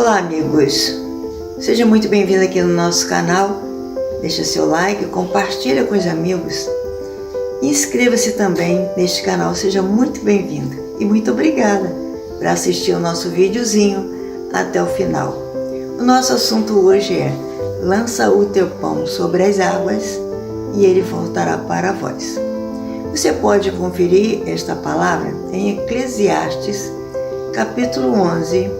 Olá amigos, seja muito bem-vindo aqui no nosso canal, deixa seu like, compartilha com os amigos e inscreva-se também neste canal, seja muito bem-vindo e muito obrigada por assistir o nosso videozinho até o final. O nosso assunto hoje é: lança o teu pão sobre as águas e ele voltará para vós. Você pode conferir esta palavra em Eclesiastes capítulo 11,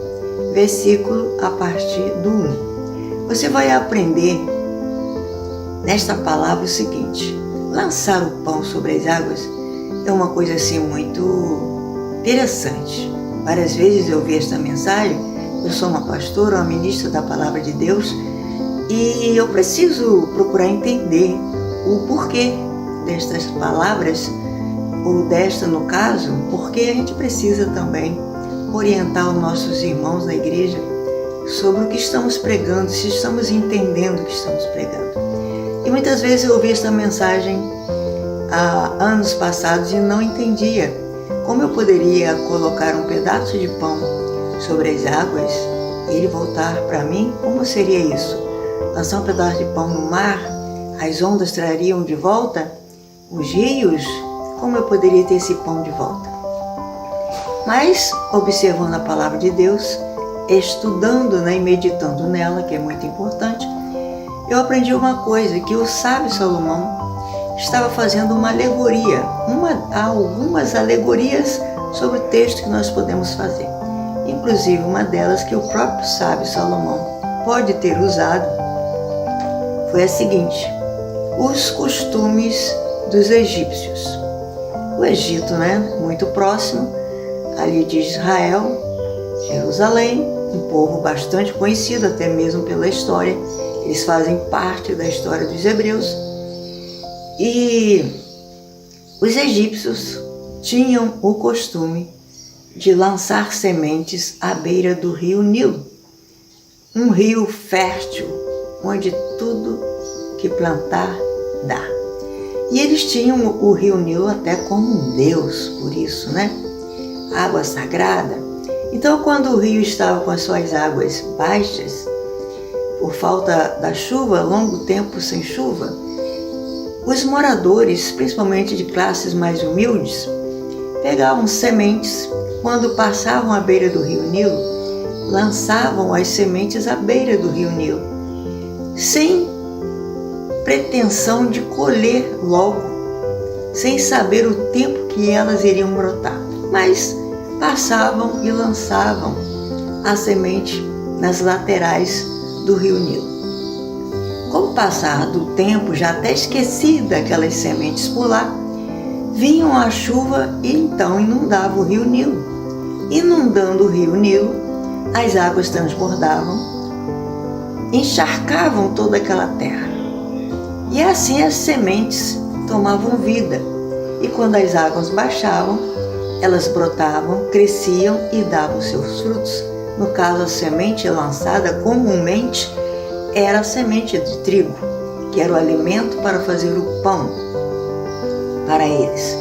versículo a partir do 1. Você vai aprender nesta palavra o seguinte: lançar o pão sobre as águas é uma coisa assim muito interessante. Várias vezes eu vi esta mensagem, eu sou uma pastora, uma ministra da palavra de Deus, e eu preciso procurar entender o porquê destas palavras, ou desta no caso, porque a gente precisa também orientar os nossos irmãos da igreja sobre o que estamos pregando, se estamos entendendo o que estamos pregando. E muitas vezes eu ouvi esta mensagem há anos passados e não entendia como eu poderia colocar um pedaço de pão sobre as águas e ele voltar para mim. Como seria isso? Lançar um pedaço de pão no mar, as ondas trariam de volta os rios? Como eu poderia ter esse pão de volta? Mas, observando a palavra de Deus, estudando e meditando nela, que é muito importante, eu aprendi uma coisa, que o sábio Salomão estava fazendo uma alegoria, algumas alegorias sobre o texto que nós podemos fazer. Inclusive, uma delas que o próprio sábio Salomão pode ter usado foi a seguinte: os costumes dos egípcios. O Egito, muito próximo ali de Israel, Jerusalém, um povo bastante conhecido até mesmo pela história. Eles fazem parte da história dos hebreus. E os egípcios tinham o costume de lançar sementes à beira do rio Nilo, um rio fértil, onde tudo que plantar dá. E eles tinham o rio Nilo até como um deus, por isso, água sagrada. Então, quando o rio estava com as suas águas baixas, por falta da chuva, longo tempo sem chuva, os moradores, principalmente de classes mais humildes, pegavam sementes. Quando passavam à beira do rio Nilo, lançavam as sementes à beira do rio Nilo, sem pretensão de colher logo, sem saber o tempo que elas iriam brotar. Mas passavam e lançavam a semente nas laterais do rio Nilo. Com o passar do tempo, já até esquecida aquelas sementes por lá, vinham a chuva e então inundava o rio Nilo. Inundando o rio Nilo, as águas transbordavam, encharcavam toda aquela terra. E assim as sementes tomavam vida. E quando as águas baixavam, elas brotavam, cresciam e davam seus frutos. No caso, a semente lançada comumente era a semente de trigo, que era o alimento para fazer o pão para eles.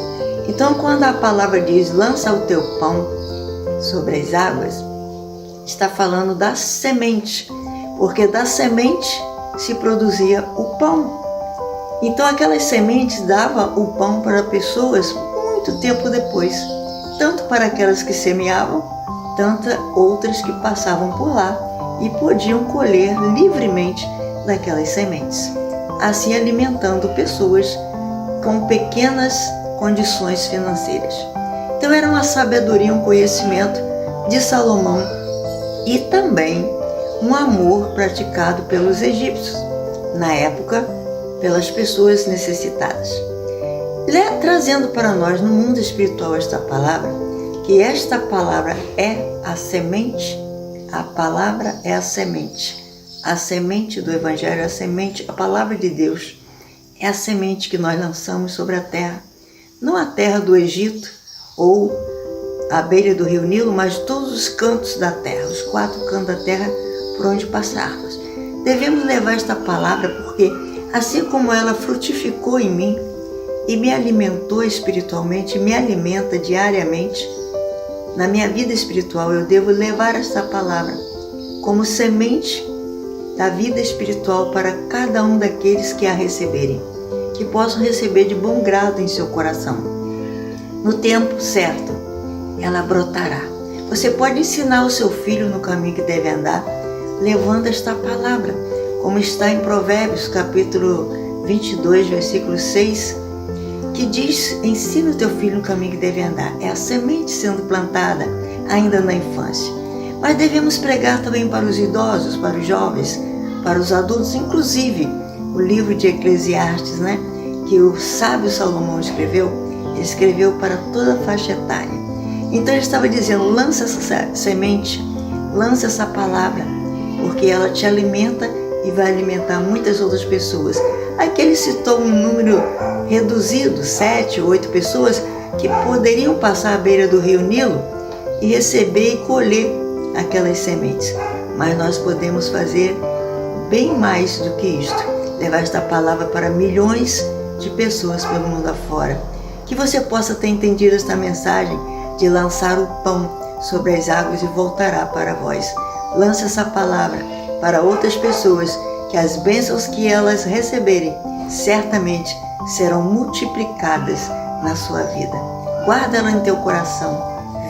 Então, quando a palavra diz: lança o teu pão sobre as águas, está falando da semente, porque da semente se produzia o pão. Então, aquelas sementes davam o pão para pessoas muito tempo depois, tanto para aquelas que semeavam, tanto outras que passavam por lá e podiam colher livremente daquelas sementes, assim alimentando pessoas com pequenas condições financeiras. Então era uma sabedoria, um conhecimento de Salomão e também um amor praticado pelos egípcios, na época, pelas pessoas necessitadas. Trazendo para nós no mundo espiritual esta palavra, que esta palavra é a semente, a palavra é a semente do Evangelho, a palavra de Deus é a semente que nós lançamos sobre a terra, não a terra do Egito ou a beira do rio Nilo, mas todos os cantos da terra, os 4 cantos da terra por onde passarmos. Devemos levar esta palavra porque, assim como ela frutificou em mim e me alimentou espiritualmente, me alimenta diariamente, na minha vida espiritual eu devo levar esta palavra como semente da vida espiritual para cada um daqueles que a receberem, que possam receber de bom grado em seu coração. No tempo certo, ela brotará. Você pode ensinar o seu filho no caminho que deve andar, levando esta palavra, como está em Provérbios, capítulo 22, versículo 6, que diz: ensina o teu filho no caminho que deve andar. É a semente sendo plantada ainda na infância. Mas devemos pregar também para os idosos, para os jovens, para os adultos, inclusive o livro de Eclesiastes, que o sábio Salomão escreveu, ele escreveu para toda a faixa etária. Então ele estava dizendo: lança essa semente, lança essa palavra, porque ela te alimenta e vai alimentar muitas outras pessoas. Aqui ele citou um número reduzido, 7 ou 8 pessoas, que poderiam passar à beira do rio Nilo e receber e colher aquelas sementes. Mas nós podemos fazer bem mais do que isto, levar esta palavra para milhões de pessoas pelo mundo afora. Que você possa ter entendido esta mensagem de lançar o pão sobre as águas e voltará para vós. Lance essa palavra para outras pessoas, que as bênçãos que elas receberem certamente serão multiplicadas na sua vida. Guarda ela em teu coração,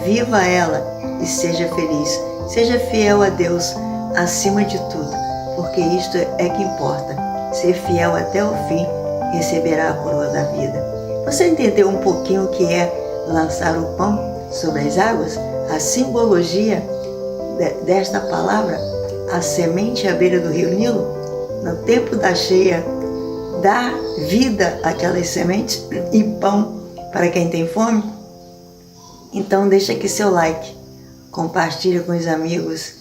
viva ela e seja feliz. Seja fiel a Deus acima de tudo, porque isto é que importa. Ser fiel até o fim, receberá a coroa da vida. Você entendeu um pouquinho o que é lançar o pão sobre as águas? A simbologia desta palavra, a semente à beira do rio Nilo, no tempo da cheia, dá vida àquelas sementes e pão para quem tem fome? Então deixa aqui seu like, compartilha com os amigos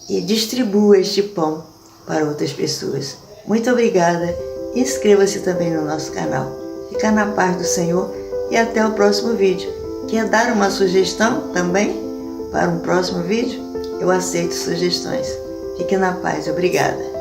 e distribua este pão para outras pessoas. Muito obrigada. Inscreva-se também no nosso canal. Fica na paz do Senhor e até o próximo vídeo. Quer dar uma sugestão também para um próximo vídeo? Eu aceito sugestões. Fique na paz. Obrigada.